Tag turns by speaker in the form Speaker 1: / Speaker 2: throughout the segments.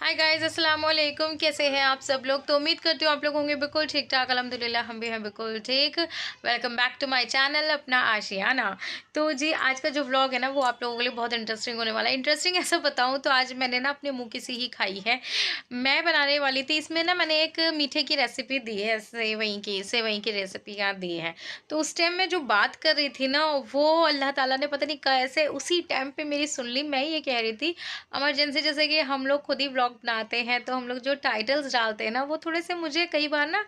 Speaker 1: Hi guys, अस्सलाम वालेकुम। कैसे हैं आप सब लोग? तो उम्मीद करती हूँ आप लोग होंगे बिल्कुल ठीक ठाक। अल्हम्दुलिल्लाह हम भी हैं बिल्कुल ठीक। Welcome back to my channel अपना आशियाना। तो जी आज का जो व्लॉग है ना वो आप लोगों के लिए बहुत इंटरेस्टिंग होने वाला है। इंटरेस्टिंग ऐसा बताऊँ तो आज मैंने ना अपने मुँह की सी ही खाई है। मैं बनाने वाली थी, इसमें ना मैंने एक मीठे की रेसिपी दी है, सेवई की रेसिपी यहाँ दी है। तो उस टाइम मैं जो बात कर रही थी ना वो अल्लाह ताला ने पता नहीं कैसे उसी टाइम पे मेरी सुन ली। मैं ये कह रही थी इमरजेंसी, जैसे कि हम लोग खुद ही व्लॉग बनाते हैं तो हम लोग जो टाइटल्स डालते हैं ना वो थोड़े से मुझे कई बार ना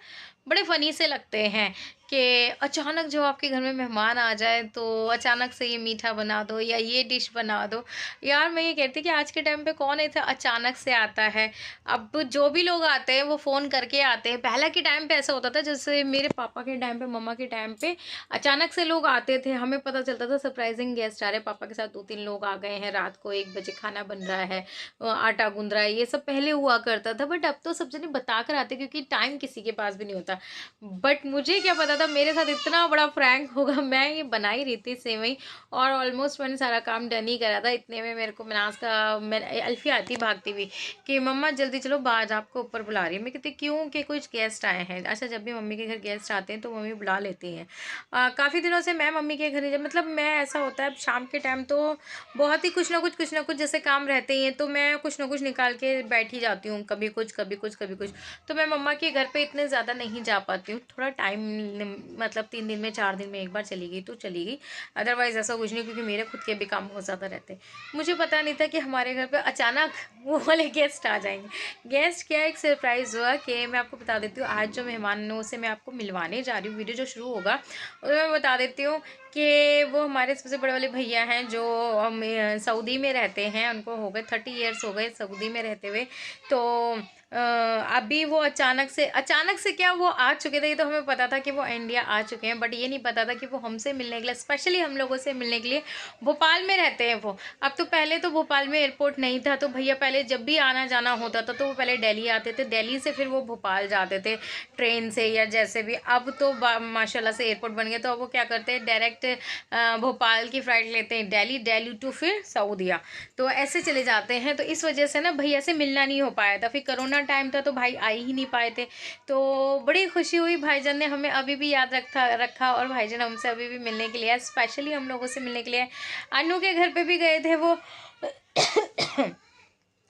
Speaker 1: बड़े फ़नी से लगते हैं कि अचानक जो आपके घर में मेहमान आ जाए तो अचानक से ये मीठा बना दो या ये डिश बना दो। यार मैं ये कहती कि आज के टाइम पे कौन ऐसा अचानक से आता है। अब जो भी लोग आते हैं वो फ़ोन करके आते हैं। पहले के टाइम पे ऐसा होता था, जैसे मेरे पापा के टाइम पे, मम्मा के टाइम पे अचानक से लोग आते थे, हमें पता चलता था सरप्राइजिंग गेस्ट आ रहे हैं। पापा के साथ 2-3 लोग आ गए हैं, रात को 1 बजे खाना बन रहा है, आटा गूंद रहा है, ये सब पहले हुआ करता था। बट अब तो सब जने बता कर आते क्योंकि टाइम किसी के पास भी नहीं होता। बट मुझे क्या पता था मेरे साथ इतना बड़ा प्रैंक होगा। मैं ये बना ही रही थी सेवई और ऑलमोस्ट मैंने सारा काम डन ही करा था। इतने में मेरे को मनास का अल्फी आती भागती हुई कि मम्मा जल्दी चलो, बाज आपको ऊपर बुला रही है। मैं कहती क्यों? कि कुछ गेस्ट आए हैं। अच्छा, जब भी मम्मी के घर गेस्ट आते हैं तो मम्मी बुला लेती हैं। काफ़ी दिनों से मैं मम्मी के घर नहीं, जब मतलब मैं ऐसा होता है शाम के टाइम तो बहुत ही कुछ ना कुछ जैसे काम रहते ही हैं तो मैं कुछ ना कुछ निकाल के बैठ ही जाती हूँ, कभी कुछ कभी कुछ कभी कुछ। तो मैं मम्मा के घर पे इतने ज़्यादा नहीं जा पाती हूँ। थोड़ा टाइम मतलब 3 दिन में 4 दिन में एक बार चली गई तो चली गई, अदरवाइज़ ऐसा कुछ नहीं, क्योंकि मेरे खुद के भी काम बहुत ज़्यादा रहते हैं। मुझे पता नहीं था कि हमारे घर पे अचानक वो वाले गेस्ट आ जाएंगे। गेस्ट क्या, एक सरप्राइज़ हुआ कि मैं आपको बता देती हूँ। आज जो मेहमानों से मैं आपको मिलवाने जा रही हूँ, वीडियो जो शुरू होगा उसमें मैं बता देती हूँ कि वो हमारे सबसे बड़े वाले भैया हैं जो सऊदी में रहते हैं। उनको हो गए 30 ईयर्स हो गए सऊदी में रहते हुए। तो अभी वो अचानक से क्या वो आ चुके थे। ये तो हमें पता था कि वो इंडिया आ चुके हैं, बट ये नहीं पता था कि वो हमसे मिलने के लिए, स्पेशली हम लोगों से मिलने के लिए भोपाल में रहते हैं वो। अब तो पहले तो भोपाल में एयरपोर्ट नहीं था, तो भैया पहले जब भी आना जाना होता था तो वो पहले दिल्ली आते थे, दिल्ली से फिर वो भोपाल जाते थे ट्रेन से या जैसे भी। अब तो माशाल्लाह से एयरपोर्ट बन गया, तो अब वो क्या करते हैं, डायरेक्ट भोपाल की फ़्लाइट लेते हैं दिल्ली टू फिर सऊदीया। तो ऐसे चले जाते हैं। तो इस वजह से ना भैया से मिलना नहीं हो पाया था। फिर कोरोना टाइम था तो भाई आ ही नहीं पाए थे। तो बड़ी खुशी हुई, भाईजान ने हमें अभी भी याद रखा और भाईजान हमसे अभी भी मिलने के लिए, स्पेशली हम लोगों से मिलने के लिए अनु के घर पे भी गए थे वो।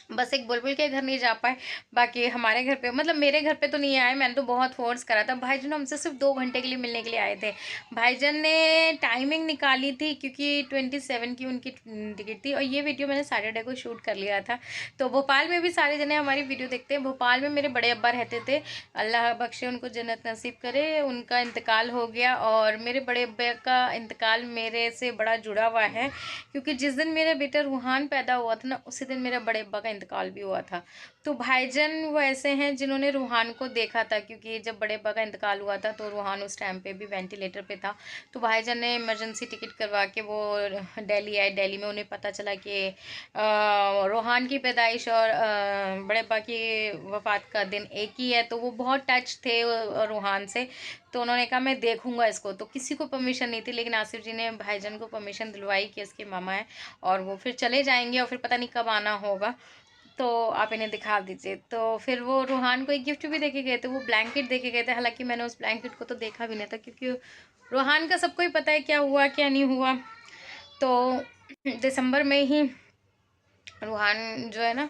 Speaker 1: बस एक बुलबुल के घर नहीं जा पाए, बाकी हमारे घर पे, मतलब मेरे घर पे तो नहीं आए। मैंने तो बहुत फोर्स करा था। भाईजान हमसे सिर्फ 2 घंटे के लिए मिलने के लिए आए थे। भाईजान ने टाइमिंग निकाली थी क्योंकि 27 की उनकी टिकट थी, और ये वीडियो मैंने सैटरडे को शूट कर लिया था। तो भोपाल में भी सारे जने हमारी वीडियो देखते हैं। भोपाल में मेरे बड़े अब्बा रहते थे, अल्लाह बख्शे उनको जन्नत नसीब करे। उनका इंतकाल हो गया और मेरे बड़े अब्बा का इंतकाल मेरे से बड़ा जुड़ा हुआ है, क्योंकि जिस दिन मेरा बेटा रूहान पैदा हुआ था ना उसी दिन मेरे बड़े अब्बा का इंतकाल भी हुआ था। तो भाईजान वो ऐसे हैं जिन्होंने रूहान को देखा था, क्योंकि जब बड़े अब्बा का इंतकाल हुआ था तो रूहान उस टाइम पे भी वेंटिलेटर पे था। तो भाईजान ने इमरजेंसी टिकट करवा के वो दिल्ली आए। दिल्ली में उन्हें पता चला कि रूहान की पैदाइश और बड़े अब्बा की वफ़ात का दिन एक ही है। तो वो बहुत टच थे रूहान से। तो उन्होंने कहा मैं देखूंगा इसको। तो किसी को परमिशन नहीं थी, लेकिन आसिफ जी ने भाईजान को परमिशन दिलवाई कि इसके मामा है और वो फिर चले जाएंगे और फिर पता नहीं कब आना होगा, तो आप इन्हें दिखा दीजिए। तो फिर वो रूहान को एक गिफ्ट भी देके गए थे, वो ब्लैंकेट देके गए थे। हालांकि मैंने उस ब्लैंकेट को तो देखा भी नहीं था, क्योंकि रूहान का सबको ही पता है क्या हुआ क्या नहीं हुआ। तो दिसंबर में ही रूहान जो है ना,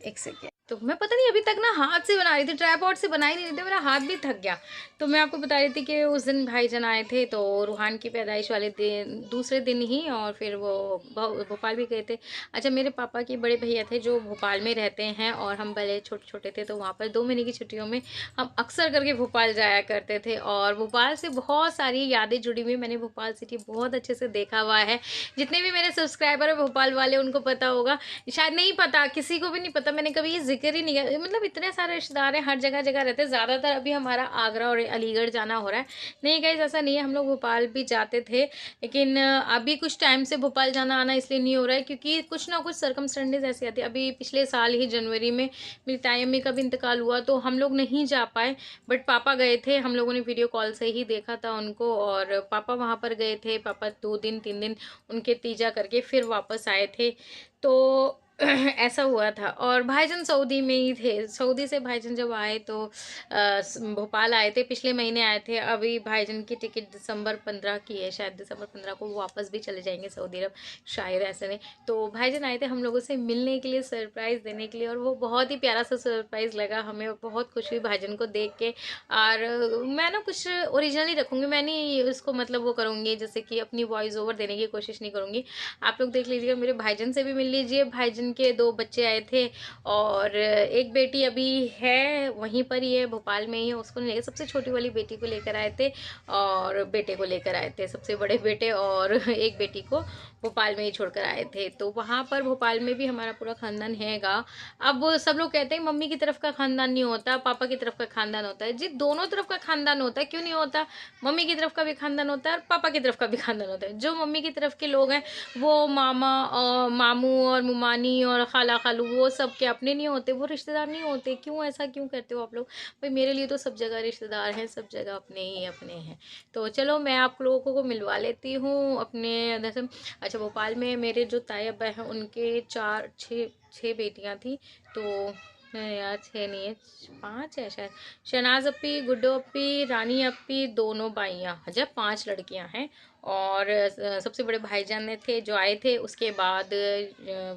Speaker 1: एक सेकेंड, तो मैं पता नहीं अभी तक ना हाथ से बना रही थी, ट्राइपॉड से बना ही नहीं रही थी, मेरा हाथ भी थक गया। तो मैं आपको बता रही थी कि उस दिन भाईजान आए थे तो रूहान की पैदाइश वाले दिन दूसरे दिन ही, और फिर वो भोपाल भी गए थे। अच्छा, मेरे पापा के बड़े भैया थे जो भोपाल में रहते हैं, और हम पहले छोटे छोटे थे तो वहाँ पर 2 महीने की छुट्टियों में हम अक्सर करके भोपाल जाया करते थे। और भोपाल से बहुत सारी यादें जुड़ी हुई। मैंने भोपाल सिटी बहुत अच्छे से देखा हुआ है। जितने भी मेरे सब्सक्राइबर है भोपाल वाले उनको पता होगा, शायद नहीं पता, किसी को भी नहीं पता, मैंने कभी ये जिक्र ही नहीं किया। मतलब इतने सारे रिश्तेदार हैं, हर जगह जगह रहते हैं। ज़्यादातर अभी हमारा आगरा और अलीगढ़ जाना हो रहा है। नहीं गाइस, ऐसा नहीं है, हम लोग भोपाल भी जाते थे, लेकिन अभी कुछ टाइम से भोपाल जाना आना इसलिए नहीं हो रहा है क्योंकि कुछ ना कुछ सर्कमस्टेंसेस ऐसी आती है। अभी पिछले साल ही जनवरी में मेरी ताई अम्मी का भी इंतकाल हुआ तो हम लोग नहीं जा पाए, बट पापा गए थे। हम लोगों ने वीडियो कॉल से ही देखा था उनको, और पापा वहाँ पर गए थे। पापा 2 दिन 3 दिन उनके तीजा करके फिर वापस आए थे। तो ऐसा हुआ था। और भाईजान सऊदी में ही थे। सऊदी से भाईजान जब आए तो भोपाल आए थे, पिछले महीने आए थे। अभी भाईजान की टिकट दिसंबर 15 की है, शायद दिसंबर 15 को वो वापस भी चले जाएंगे सऊदी अरब, शायद ऐसे नहीं। तो भाईजान आए थे हम लोगों से मिलने के लिए, सरप्राइज़ देने के लिए, और वो बहुत ही प्यारा सा सरप्राइज़ लगा हमें, और बहुत खुशी हुई भाईजान को देख के। और मैं ना कुछ ओरिजिनली रखूँगी, मैं नहीं उसको मतलब वो करूँगी जैसे कि अपनी वॉइस ओवर देने की कोशिश नहीं करूँगी। आप लोग देख लीजिएगा, मेरे भाईजान से भी मिल लीजिए। भाईजान के 2 बच्चे आए थे, और एक बेटी अभी है वहीं पर ही है, भोपाल में ही है, उसको नहीं लेके सबसे छोटी वाली बेटी को लेकर आए थे, और बेटे को लेकर आए थे, सबसे बड़े बेटे और एक बेटी को भोपाल में ही छोड़कर आए थे। तो वहाँ पर भोपाल में भी हमारा पूरा खानदान हैगा। अब सब लोग कहते हैं मम्मी की तरफ का खानदान नहीं होता, पापा की तरफ का खानदान होता है। जी, दोनों तरफ का खानदान होता है, क्यों नहीं होता? मम्मी की तरफ का भी खानदान होता है और पापा की तरफ का भी खानदान होता है। जो मम्मी की तरफ के लोग हैं वो मामा और मामू और मुमानी और खाला खालू वो सब के अपने नहीं होते, वो रिश्तेदार नहीं होते। क्यों ऐसा क्यों करते हो आप लोग? भाई मेरे लिए तो सब जगह रिश्तेदार हैं, सब जगह अपने ही अपने हैं। तो चलो मैं आप लोगों को मिलवा लेती हूँ अपने जैसे। अच्छा, भोपाल में मेरे जो ताए अब्बा हैं उनके 6 बेटियां थी। तो नहीं यार, 6 नहीं है, 5 है शायद। शहनाज अपी, गुड्डो अपी, रानी अपी, दोनों बाइयाँ, अच्छा 5 लड़कियां हैं। और सबसे बड़े भाईजान ने थे जो आए थे, उसके बाद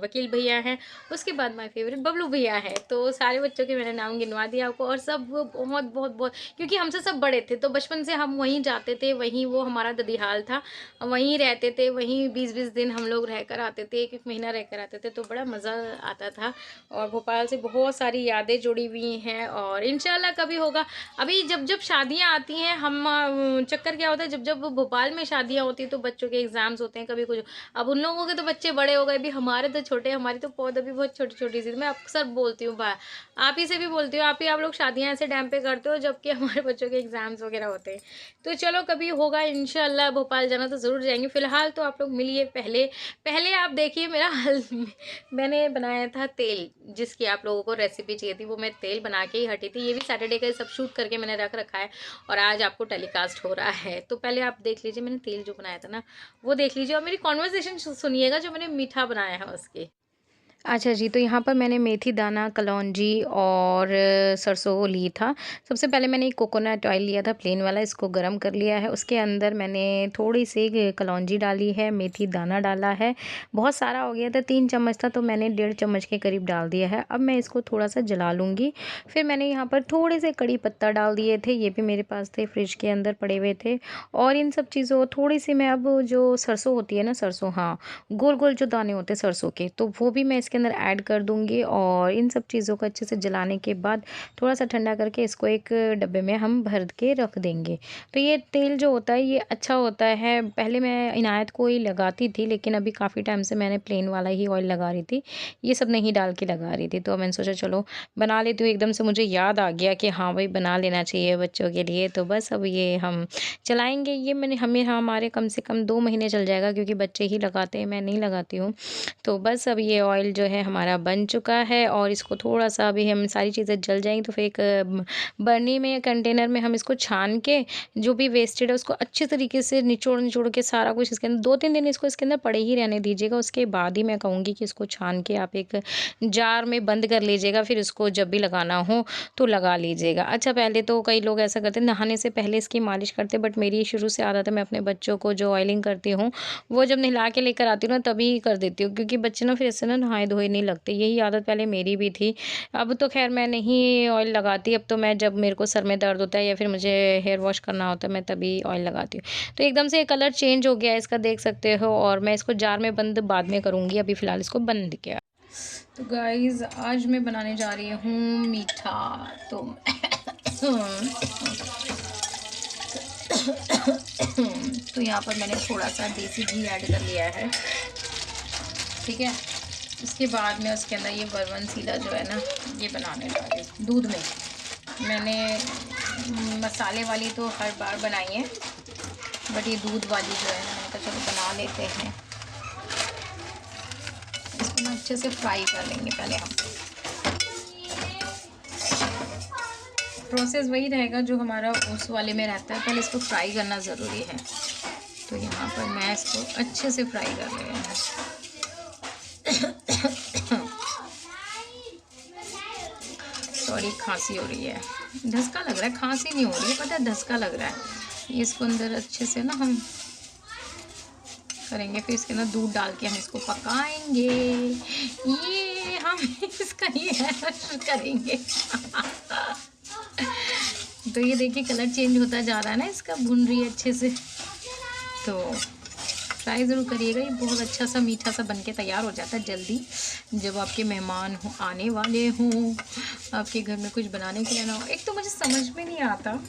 Speaker 1: वकील भैया हैं, उसके बाद माय फेवरेट बबलू भैया हैं। तो सारे बच्चों के मैंने नाम गिनवा दिया आपको। और सब बहुत बहुत बहुत, क्योंकि हमसे सब बड़े थे तो बचपन से हम वहीं जाते थे, वहीं वो हमारा ददिहाल था, वहीं रहते थे, वहीं 20-20 दिन हम लोग रहकर आते थे, 1-1 महीना रहकर आते थे, तो बड़ा मज़ा आता था। और भोपाल से बहुत सारी यादें जुड़ी हुई हैं, और इंशाल्लाह कभी होगा। अभी जब जब शादियां आती हैं हम चक्कर क्या होता है, जब जब भोपाल में शादियां होती हैं तो बच्चों के एग्जाम्स होते हैं, कभी कुछ। अब उन लोगों के तो बच्चे बड़े हो गए, भी हमारे तो छोटे, हमारी तो पौध अभी बहुत छोटी छोटी सी। मैं अक्सर बोलती हूँ, भाई आप ही से भी बोलती हूँ, आप लोग शादियां ऐसे टाइम पे करते हो जबकि हमारे बच्चों के एग्जाम्स वगैरह होते हैं। तो चलो कभी होगा इंशाल्लाह, भोपाल जाना तो ज़रूर जाएंगे। फिलहाल तो आप लोग मिलिए, पहले पहले आप देखिए मेरा मैंने बनाया था तेल, जिसकी आप लोगों को रेसिपी चाहिए थी, वो मैं तेल बना के ही हटी थी। ये भी सैटरडे का सब शूट करके मैंने रख रखा है, और आज आपको टेलीकास्ट हो रहा है। तो पहले आप देख लीजिए, मैंने तेल जो बनाया था ना वो देख लीजिए, और मेरी कॉन्वर्सेशन सुनिएगा जो मैंने मीठा बनाया है उसकी। अच्छा जी, तो यहाँ पर मैंने मेथी दाना, कलौंजी और सरसों ली था। सबसे पहले मैंने एक कोकोनट ऑयल लिया था प्लेन वाला, इसको गरम कर लिया है। उसके अंदर मैंने थोड़ी-सी कलौंजी डाली है, मेथी दाना डाला है। बहुत सारा हो गया था, 3 चम्मच था तो मैंने 1.5 चम्मच के करीब डाल दिया है। अब मैं इसको थोड़ा-सा जला लूँगी। फिर मैंने यहाँ पर थोड़े से कड़ी पत्ता डाल दिए थे, ये भी मेरे पास थे, फ्रिज के अंदर पड़े हुए थे। और इन सब चीज़ों थोड़ी-सी मैं अब जो सरसों होती है ना, सरसों, हाँ, गोल-गोल जो दाने होते हैं सरसों के, तो वो भी मैं इसके अंदर ऐड कर दूँगी। और इन सब चीज़ों को अच्छे से जलाने के बाद थोड़ा-सा ठंडा करके इसको एक डब्बे में हम भर के रख देंगे। तो ये तेल जो होता है ये अच्छा होता है। पहले मैं इनायत को ही लगाती थी, लेकिन अभी काफ़ी टाइम से मैंने प्लेन वाला ही ऑयल लगा रही थी, ये सब नहीं डाल के लगा रही थी। तो मैंने सोचा चलो बना लेती हूँ। एकदम से मुझे याद आ गया कि हाँ भाई, बना लेना चाहिए बच्चों के लिए। तो बस अब ये हम चलाएँगे। ये हमारे कम से कम 2 महीने चल जाएगा, क्योंकि बच्चे ही लगाते हैं, मैं नहीं लगाती हूँ। तो बस अब ये ऑयल जो है हमारा बन चुका है, और इसको थोड़ा-सा अभी हम सारी चीज़ें जल जाएँगी तो फिर एक बर्नी में या कंटेनर में हम इसको छान के जो भी वेस्टेड है उसको अच्छे तरीके से निचोड़-निचोड़ के सारा कुछ इसके अंदर 2-3 दिन इसको इसके अंदर पड़े ही रहने दीजिएगा। उसके बाद ही मैं कहूँगी कि इसको छान के आप एक जार में बंद कर लीजिएगा, फिर इसको जब भी लगाना हो तो लगा लीजिएगा। अच्छा, पहले तो कई लोग ऐसा करते हैं नहाने से पहले इसकी मालिश करते हैं, बट मेरी शुरू से आदत है, मैं अपने बच्चों को जो ऑयलिंग करती हूँ वो जब नहला के लेकर आती हूँ ना तभी कर देती हूँ, क्योंकि बच्चे ना फिर इससे ना नहाए-धोए नहीं लगते। यही आदत पहले मेरी भी थी। अब तो ख़ैर मैं नहीं ऑयल लगाती, अब तो मैं जब मेरे को सर में दर्द होता है या फिर मुझे हेयर वॉश करना होता है मैं तभी ऑयल लगाती हूँ। तो एकदम से कलर चेंज हो गया है इसका, देख सकते हो, और मैं इसको जार में बंद बाद में करूँगी, अभी फ़िलहाल इसको बंद किया। तो गाइज़ आज मैं बनाने जा रही हूँ मीठा। तो तो यहाँ पर मैंने थोड़ा सा देसी घी ऐड कर लिया है, ठीक है। इसके बाद में उसके अंदर ये बरवनसीला जो है ना ये बनाने जा रही हूँ दूध में। मैंने मसाले वाली तो हर बार बनाई है, बट ये दूध वाली जो है ना मैंने कहा चलो बना लेते हैं। इसको ना अच्छे से फ्राई कर लेंगे पहले हम। प्रोसेस वही रहेगा जो हमारा उस वाले में रहता है, पहले इसको फ्राई करना ज़रूरी है। तो यहाँ पर मैं इसको अच्छे से फ्राई कर ले रही हूँ। सॉरी खांसी हो रही है, धसका लग रहा है, खांसी नहीं हो रही है, पता है धसका लग रहा है। इसको अंदर अच्छे से ना हम करेंगे, फिर इसके अंदर दूध डाल के हम इसको पकाएंगे। ये हम इसका ये करेंगे। तो ये देखिए कलर चेंज होता जा रहा है ना इसका, भुन रही है अच्छे से। तो ट्राई ज़रूर करिएगा, ये बहुत अच्छा सा मीठा सा बनके तैयार हो जाता है जल्दी। जब आपके मेहमान हो आने वाले हों, आपके घर में कुछ बनाने के लिए ना हो। एक तो मुझे समझ में नहीं आता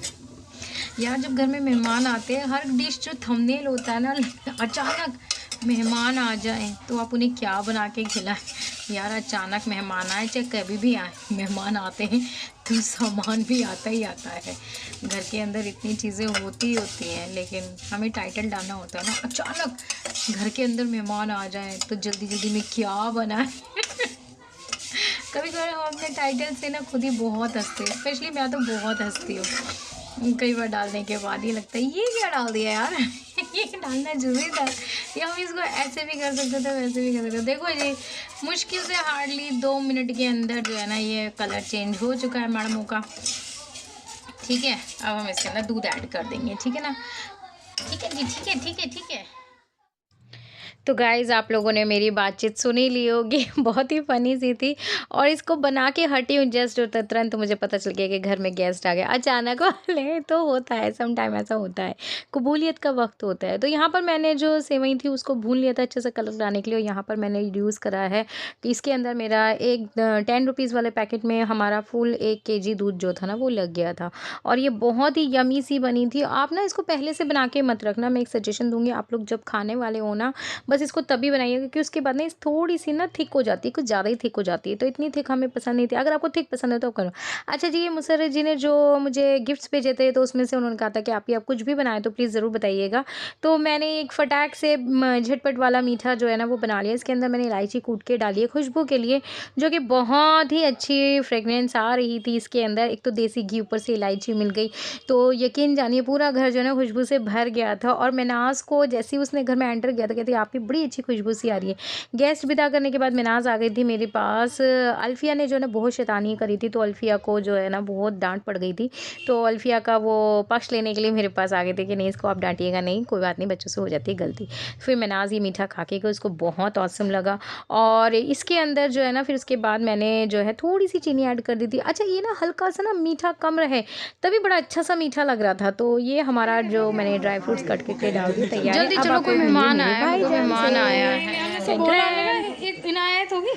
Speaker 1: यार, जब घर में मेहमान आते हैं, हर डिश जो थंबनेल होता है ना, अचानक मेहमान आ जाएं तो आप उन्हें क्या बना के खिलाएं। यार अचानक मेहमान आए चाहे कभी भी आए, मेहमान आते हैं तो सामान भी आता ही आता है। घर के अंदर इतनी चीज़ें होती हैं, लेकिन हमें टाइटल डालना होता है ना। अचानक घर के अंदर मेहमान आ जाएं तो जल्दी जल्दी में क्या बनाएं। कभी कभी हम अपने टाइटल से ना खुद ही बहुत हंसते हैं, स्पेशली मैं तो बहुत हंसती हूँ। कई बार डालने के बाद ये लगता है ये क्या डाल दिया यार। ये डालना जरूरी था, या हम इसको ऐसे भी कर सकते थे, वैसे भी कर सकते थे। देखो जी, मुश्किल से हार्डली 2 मिनट के अंदर जो है ना ये कलर चेंज हो चुका है मैडमों का। ठीक है, अब हम इसके अंदर दूध ऐड कर देंगे। ठीक है ना, ठीक है जी, ठीक है ठीक है ठीक है। तो गाइज़ आप लोगों ने मेरी बातचीत सुनी ली होगी, बहुत ही फ़नी सी थी। और इसको बना के हटी हूँ जस्ट, होता तुरंत तो मुझे पता चल गया कि घर में गेस्ट आ गया अचानक वाले। तो होता है, सम टाइम ऐसा होता है, कबूलियत का वक्त होता है। तो यहाँ पर मैंने जो सेवई थी उसको भून लिया था अच्छे से कलर लाने के लिए। और यहाँ पर मैंने यूज़ करा है कि इसके अंदर मेरा एक 10 रुपीज़ वाले पैकेट में हमारा फुल 1 kg दूध जो था ना वो लग गया था। और ये बहुत ही यमी सी बनी थी। आप ना इसको पहले से बना के मत रखना, मैं एक सजेशन दूँगी, आप लोग जब खाने वाले हो ना बस इसको तभी बनाइए, क्योंकि उसके बाद ना थोड़ी सी ना थिक हो जाती है, कुछ ज़्यादा ही थिक हो जाती है। तो इतनी थिक हमें पसंद नहीं थी। अगर आपको थिक पसंद है तो करो। अच्छा जी, ये मुसर्रत जी ने जो मुझे गिफ्ट्स भेजे थे तो उसमें से उन्होंने कहा था कि आप कुछ भी बनाए तो प्लीज़ ज़रूर बताइएगा। तो मैंने एक फटाक से झटपट वाला मीठा जो है ना वो बना लिया। इसके अंदर मैंने इलायची कूट के डाली है खुशबू के लिए, जो कि बहुत ही अच्छी फ्रेगनेंस आ रही थी इसके अंदर। एक तो देसी घी, ऊपर से इलायची मिल गई, तो यकीन जानिए पूरा घर जो है ना खुशबू से भर गया था। और मिनाज को जैसे ही उसने घर में एंटर किया था कहती आपकी बड़ी अच्छी खुशबू सी आ रही है। गेस्ट विदा करने के बाद मिनाज आ गई थी मेरे पास। अल्फिया ने जो है ना बहुत शैतानी करी थी, तो अल्फिया को जो है ना बहुत डांट पड़ गई थी। तो अल्फिया का वो पक्ष लेने के लिए मेरे पास आ गए थे कि नहीं इसको आप डांटिएगा नहीं, कोई बात नहीं, बच्चों से हो जाती है गलती। फिर मिनाज ये मीठा खा के उसको बहुत औसम लगा। और इसके अंदर जो है ना फिर उसके बाद मैंने जो है थोड़ी सी चीनी ऐड कर दी थी। अच्छा, ये ना हल्का सा ना मीठा कम रहे तभी बड़ा अच्छा सा मीठा लग रहा था। तो ये हमारा जो मैंने ड्राई फ्रूट्स कट करके डाल दी तैयार। जल्दी चलो, कोई मेहमान आया है, मेहमान आया है।
Speaker 2: इनायत होगी।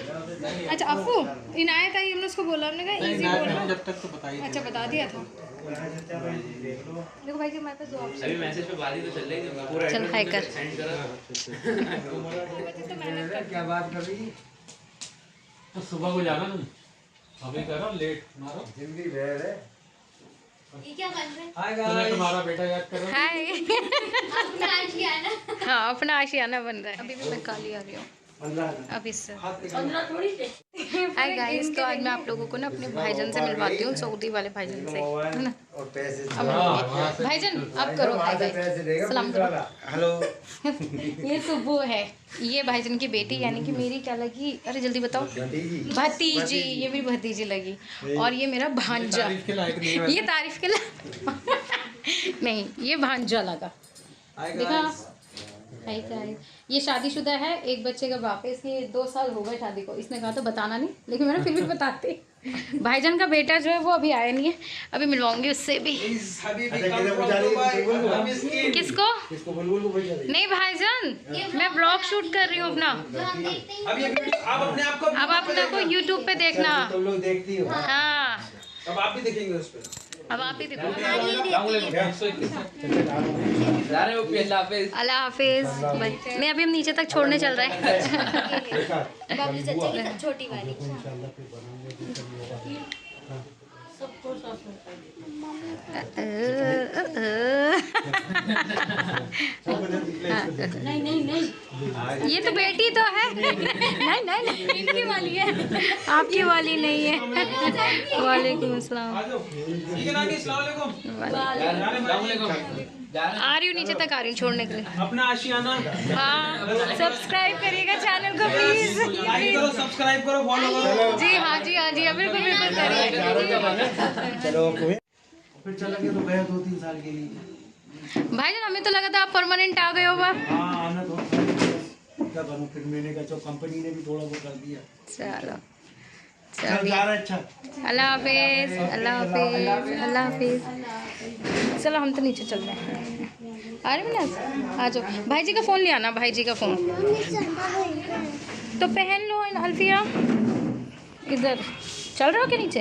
Speaker 2: अच्छा अफू इनायत आई, हमने उसको बोला, हमने कहा इजी बोलना जब तक तो बताइए। अच्छा बता दिया था। देखो भाई जी हमारे पास 2 ऑप्शन, अभी मैसेज पे बात ही तो चल रही है पूरा।
Speaker 1: चल हाय कर,
Speaker 2: क्या बात कर रही तो सुबह को जाना तुम, अभी करो लेट मारो जिंदगी रह रहे। ये क्या बन रहा है? हाय गाइस, तुम्हारा बेटा याद कर रहा है।
Speaker 1: हाय
Speaker 2: अपना आशियाना।
Speaker 1: हाँ, अपना आशियाना बन रहा है। अभी भी मैं काली आ रही हूँ अभी से। हाय गाइस, तो आज मैं आप लोगों को ना अपने भाईजान से मिलवाती हूँ, सऊदी वाले भाईजान से, है ना। अब भाईजान आप करो, हाय गाइस, सलाम करो, हेलो। ये सुबु है, ये भाईजान की बेटी, यानी कि मेरी क्या लगी, अरे जल्दी बताओ, भतीजी। ये मेरी भतीजी लगी। और ये मेरा भांजा, ये तारीफ के लायक नहीं, ये भांजा लगा। देखा, हाय गाइस, ये शादीशुदा है, एक बच्चे का बाप है। इसके 2 साल हो गए शादी को। इसने कहा तो बताना नहीं, लेकिन मैंने फिर भी बताते। भाईजान का बेटा जो है वो अभी आया नहीं है, अभी मिलवाऊंगी उससे भी। किसको? नहीं भाईजान, मैं ब्लॉग शूट कर रही हूँ अपना। अब आप अपने को यूट्यूब पे देखना। हाँ,
Speaker 2: अब आप भी देखेंगे उस पे।
Speaker 1: अब आप ही देखो। अल्लाह हाफिज। नहीं, अभी हम नीचे तक छोड़ने चल रहे हैं।
Speaker 2: छोटी वाली नहीं नहीं नहीं
Speaker 1: ये तो बेटी तो है। नहीं नहीं नहीं, इनकी वाली है, आपकी वाली नहीं है। वालेकुम अस्सलाम। आ रही हूँ नीचे तक, आ रही हूँ छोड़ने के लिए।
Speaker 2: अपना आशियाना
Speaker 1: हाँ, सब्सक्राइब करिएगा चैनल को प्लीज।
Speaker 2: सब्सक्राइब करो, फॉलो करो।
Speaker 1: जी हाँ जी हाँ जी, बिल्कुल बिल्कुल करिएगा।
Speaker 3: चलो फिर चलेंगे तो गए 2-3 साल के लिए।
Speaker 1: भाईजान हमें तो लगा था आप परमानेंट आ गए हो बा।
Speaker 3: हाँ आना तो क्या करूँ, फिर मैंने कहा चलो कंपनी ने भी थोड़ा बहुत कर दिया।
Speaker 1: चलो
Speaker 3: चल
Speaker 1: चलिए,
Speaker 3: जा रहा है। अच्छा
Speaker 1: अल्लाह हाफिज, अल्लाह हाफिज, अल्लाह हाफिज। चलो हम तो नीचे चल रहे हैं। आ रहे हो ना, आ जाओ। भाई जी का फ़ोन ले आना, भाई जी का फ़ोन तो पहन लो। अल्फिया इधर चल रहे हो क्या नीचे?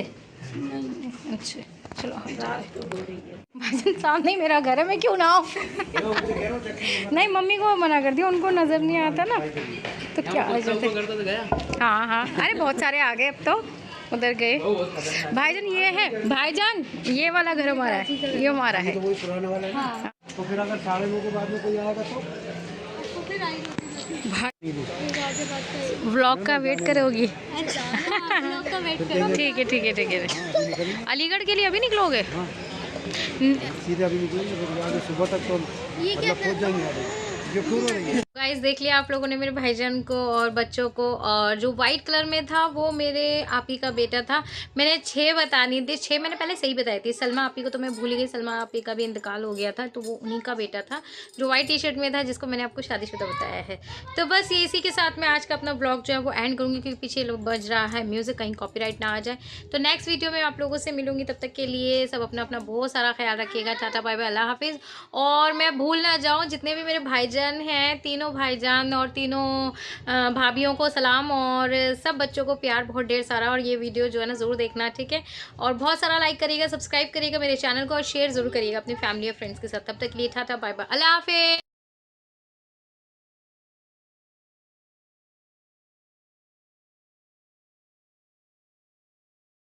Speaker 1: अच्छा चलो हम जा रहे हैं। भाईजान सामने ही मेरा घर है, मैं क्यों ना आऊँ? नहीं मम्मी को मना कर दिया, उनको नज़र नहीं आता ना, तो क्या हाँ हाँ, अरे बहुत सारे आ गए अब तो, उधर गए। भाईजान ये है, भाईजान ये वाला घर हमारा है, ये हमारा है।
Speaker 3: तो वही पुराने वाला है। हाँ। तो फिर अगर 9:30 के बाद में कोई आएगा तो
Speaker 1: व्लॉग का वेट करोगी? ठीक है ठीक है ठीक है। अलीगढ़ के लिए अभी निकलोगे?
Speaker 3: सीधे अभी निकलेंगे, फिर आगे सुबह तक तो मतलब पहुंच जाएंगे।
Speaker 1: गाइस देख लिया आप लोगों ने मेरे भाईजान को और बच्चों को, और जो वाइट कलर में था वो मेरे आपी का बेटा था। मैंने 6 बतानी थी, 6 मैंने पहले सही बताई थी। सलमा आपी को तो मैं भूल गई, सलमा आपी का भी इंतकाल हो गया था, तो वो उन्हीं का बेटा था जो वाइट टी शर्ट में था, जिसको मैंने आपको शादीशुदा बताया है। तो बस ये इसी के साथ मैं आज का अपना ब्लॉग जो है वो एंड करूँगी, क्योंकि पीछे लोग बज रहा है म्यूज़िक, कहीं कॉपीराइट ना आ जाए। तो नेक्स्ट वीडियो में आप लोगों से मिलूंगी, तब तक के लिए सब अपना अपना बहुत सारा ख्याल रखिएगा। टाटा बाय बाय, अल्लाह हाफिज़। और मैं भूल ना जाऊँ, जितने भी मेरे भाईजान हैं, तीनों भाईजान और तीनों भाभियों को सलाम, और सब बच्चों को प्यार बहुत ढेर सारा। और ये वीडियो जो है ना ज़रूर देखना, ठीक है? और बहुत सारा लाइक करिएगा, सब्सक्राइब करिएगा मेरे चैनल को, और शेयर ज़रूर करिएगा अपनी फैमिली और फ्रेंड्स के साथ। तब तक के लिए टाटा बाय बाय, अल्लाह हाफिज़।